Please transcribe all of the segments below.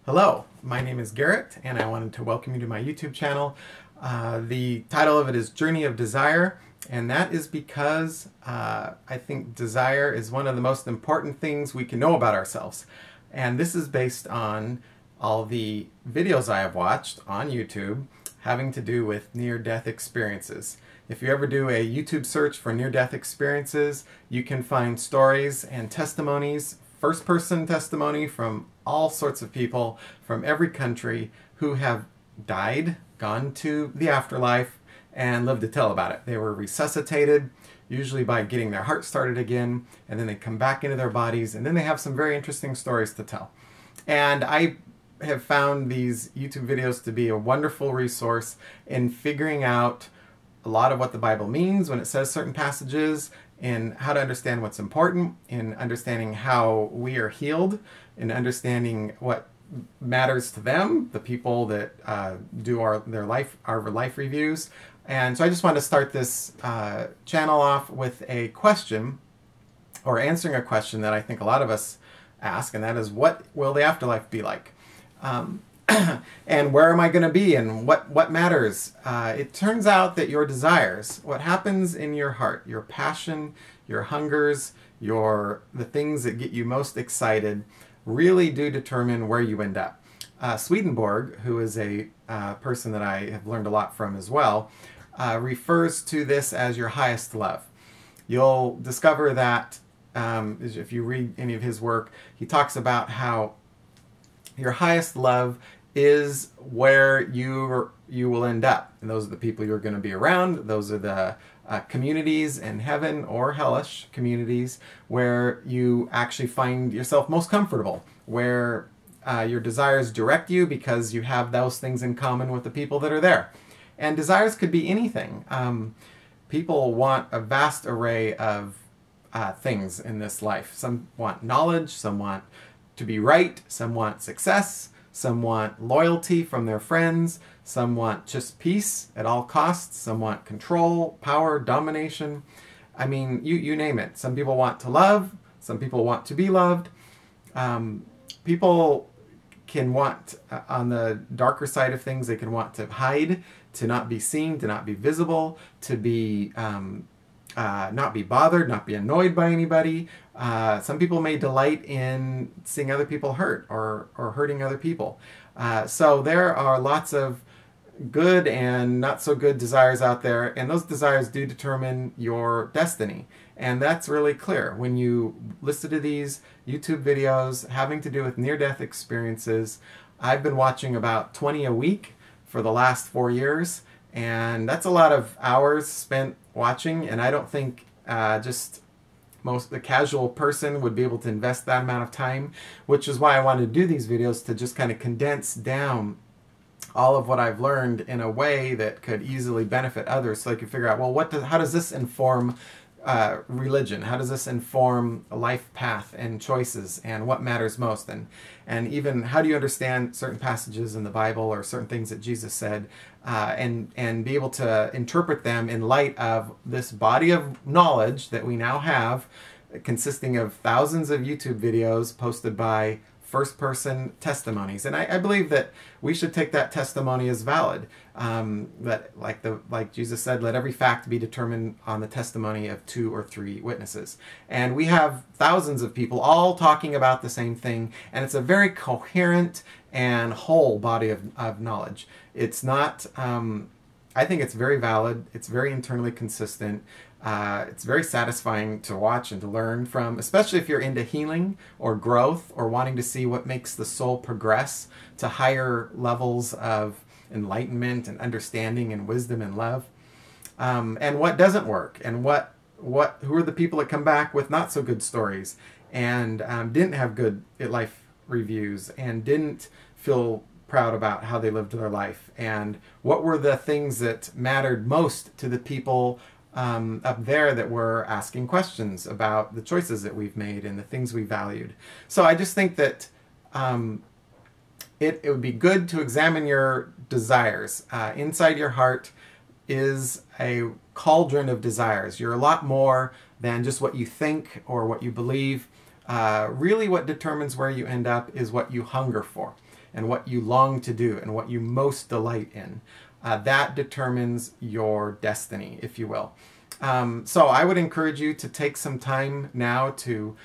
Hello, my name is Garrett, and I wanted to welcome you to my YouTube channel. The title of it is Journey of Desire, and that is because I think desire is one of the most important things we can know about ourselves. And this is based on all the videos I have watched on YouTube having to do with near-death experiences. If you ever do a YouTube search for near-death experiences, you can find stories and testimonies, first-person testimony from all sorts of people from every country who have died, gone to the afterlife, and lived to tell about it. They were resuscitated, usually by getting their heart started again, and then they come back into their bodies, and then they have some very interesting stories to tell. And I have found these YouTube videos to be a wonderful resource in figuring out a lot of what the Bible means when it says certain passages, in how to understand what's important, in understanding how we are healed, in understanding what matters to them, the people that do our life reviews. And so I just want to start this channel off with a question, or answering a question that I think a lot of us ask, and that is, what will the afterlife be like? And where am I going to be, and what matters? It turns out that your desires, what happens in your heart, your passion, your hungers, the things that get you most excited, really do determine where you end up. Swedenborg, who is a person that I have learned a lot from as well, refers to this as your highest love. You'll discover that if you read any of his work, he talks about how your highest love is where you will end up. And those are the people you're going to be around. Those are the communities in heaven or hellish communities where you actually find yourself most comfortable, where your desires direct you because you have those things in common with the people that are there. And desires could be anything. People want a vast array of things in this life. Some want knowledge, some want to be right, some want success, some want loyalty from their friends, some want just peace at all costs, some want control, power, domination. I mean, you name it. Some people want to love, some people want to be loved. People can want, on the darker side of things, they can want to hide, to not be seen, to not be visible, to be not be bothered, not be annoyed by anybody. Some people may delight in seeing other people hurt or hurting other people. So there are lots of good and not so good desires out there, and those desires do determine your destiny. And that's really clear when you listen to these YouTube videos having to do with near-death experiences. I've been watching about 20 a week for the last 4 years, and that's a lot of hours spent watching, and I don't think the casual person would be able to invest that amount of time, which is why I wanted to do these videos, to just kind of condense down all of what I've learned in a way that could easily benefit others, so they could figure out, well, how does this inform religion? How does this inform a life path and choices, and what matters most? And even how do you understand certain passages in the Bible or certain things that Jesus said, and be able to interpret them in light of this body of knowledge that we now have, consisting of thousands of YouTube videos posted by first-person testimonies. And I believe that we should take that testimony as valid. That, like Jesus said, let every fact be determined on the testimony of 2 or 3 witnesses. And we have thousands of people all talking about the same thing, and it's a very coherent and whole body of knowledge. It's not, I think it's very valid, it's very internally consistent. It's very satisfying to watch and to learn from, especially if you're into healing or growth or wanting to see what makes the soul progress to higher levels of enlightenment and understanding and wisdom and love. And what doesn't work, and who are the people that come back with not so good stories, and didn't have good life reviews, and didn't feel proud about how they lived their life, and what were the things that mattered most to the people up there that were asking questions about the choices that we've made and the things we valued. So I just think that it would be good to examine your desires. Inside your heart is a cauldron of desires. You're a lot more than just what you think or what you believe. Really what determines where you end up is what you hunger for. and what you long to do and what you most delight in. That determines your destiny, if you will. So I would encourage you to take some time now to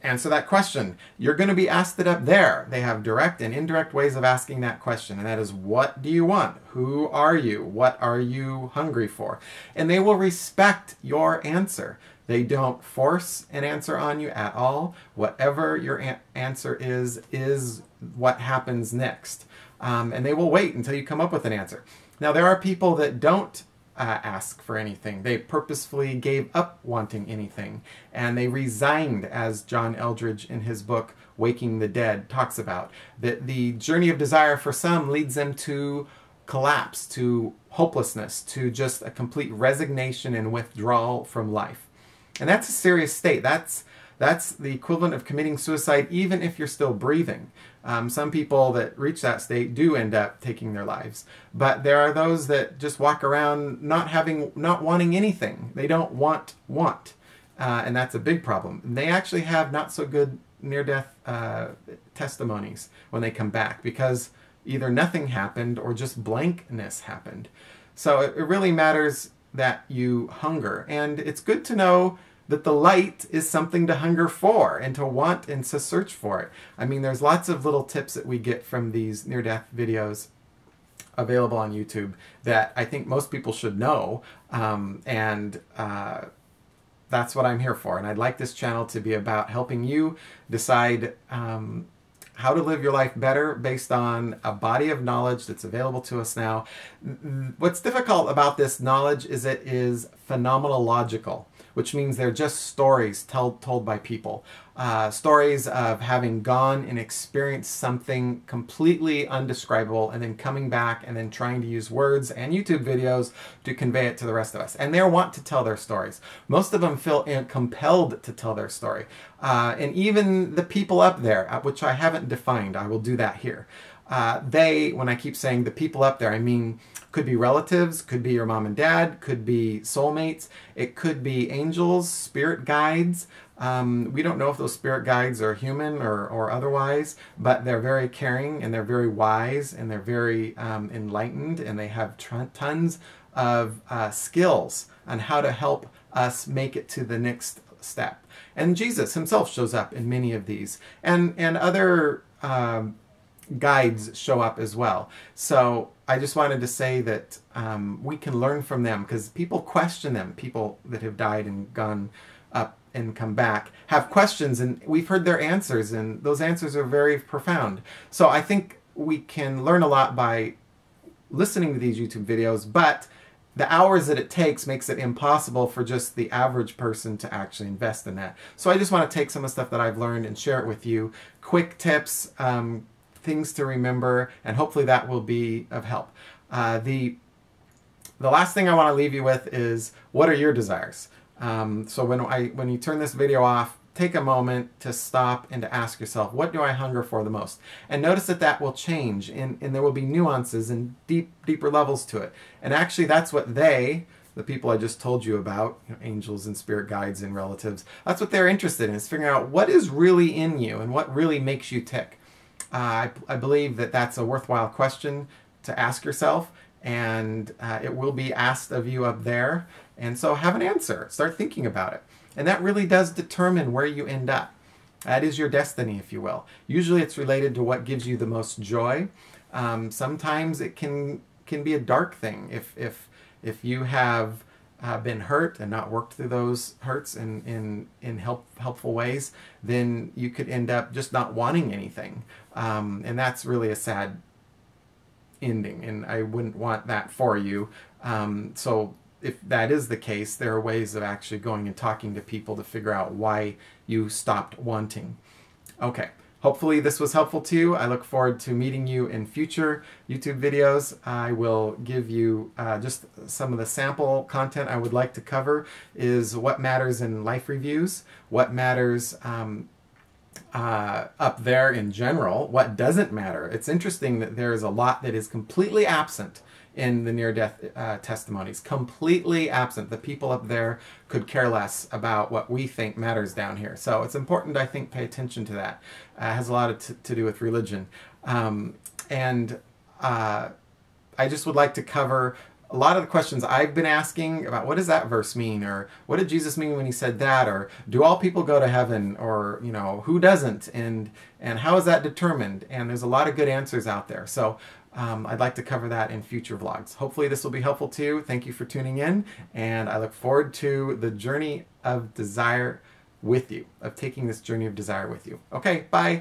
answer that question. You're going to be asked it up there. They have direct and indirect ways of asking that question, and that is, what do you want? Who are you? What are you hungry for? And they will respect your answer. They don't force an answer on you at all. Whatever your answer is what happens next. And they will wait until you come up with an answer. Now, there are people that don't ask for anything. They purposefully gave up wanting anything, and they resigned, as John Eldredge in his book Waking the Dead talks about, that the journey of desire for some leads them to collapse, to hopelessness, to just a complete resignation and withdrawal from life. And that's a serious state. That's the equivalent of committing suicide, even if you're still breathing. Some people that reach that state do end up taking their lives. But there are those that just walk around not wanting anything. They don't want. And that's a big problem. And they actually have not so good near-death testimonies when they come back, because either nothing happened or just blankness happened. So it really matters that you hunger. And it's good to know that the light is something to hunger for and to want and to search for it. I mean, there's lots of little tips that we get from these near-death videos available on YouTube that I think most people should know. That's what I'm here for. And I'd like this channel to be about helping you decide how to live your life better based on a body of knowledge that's available to us now. What's difficult about this knowledge is it is phenomenological, which means they're just stories told by people. Stories of having gone and experienced something completely undescribable and then coming back and then trying to use words and YouTube videos to convey it to the rest of us. And they want to tell their stories. Most of them feel compelled to tell their story. And even the people up there, which I haven't defined, I will do that here. When I keep saying the people up there, I mean, could be relatives, could be your mom and dad, could be soulmates, it could be angels, spirit guides. We don't know if those spirit guides are human or otherwise, but they're very caring and they're very wise and they're very enlightened, and they have tons of skills on how to help us make it to the next step. And Jesus himself shows up in many of these, and other guides show up as well. So I just wanted to say that we can learn from them, because people question them. People that have died and gone up and come back have questions, and we've heard their answers, and those answers are very profound. So I think we can learn a lot by listening to these YouTube videos, but the hours that it takes makes it impossible for just the average person to actually invest in that. So I just want to take some of the stuff that I've learned and share it with you. Quick tips, things to remember, and hopefully that will be of help. The last thing I want to leave you with is, what are your desires? So when you turn this video off, take a moment to stop and to ask yourself, what do I hunger for the most? And notice that will change, and there will be nuances and deeper levels to it. And actually that's what the people I just told you about, angels and spirit guides and relatives, that's what they're interested in, is figuring out what is really in you and what really makes you tick. I believe that that's a worthwhile question to ask yourself, and it will be asked of you up there. And so have an answer. Start thinking about it. And that really does determine where you end up. That is your destiny, if you will. Usually it's related to what gives you the most joy. Sometimes it can be a dark thing. If you have been hurt and not worked through those hurts in helpful ways, then you could end up just not wanting anything. And that's really a sad ending, and I wouldn't want that for you. So if that is the case, there are ways of actually going and talking to people to figure out why you stopped wanting. Okay, hopefully this was helpful to you. I look forward to meeting you in future YouTube videos. I will give you just some of the sample content I would like to cover is what matters in life reviews, what matters up there in general, what doesn't matter. It's interesting that there is a lot that is completely absent in the near-death testimonies. Completely absent. The people up there could care less about what we think matters down here. So it's important, I think, pay attention to that. It has a lot to do with religion. I just would like to cover a lot of the questions I've been asking about what does that verse mean, or what did Jesus mean when he said that, or do all people go to heaven, or who doesn't, and how is that determined? And there's a lot of good answers out there. So I'd like to cover that in future vlogs. Hopefully this will be helpful too. Thank you for tuning in, and I look forward to the journey of desire with you, of taking this journey of desire with you. Okay, bye.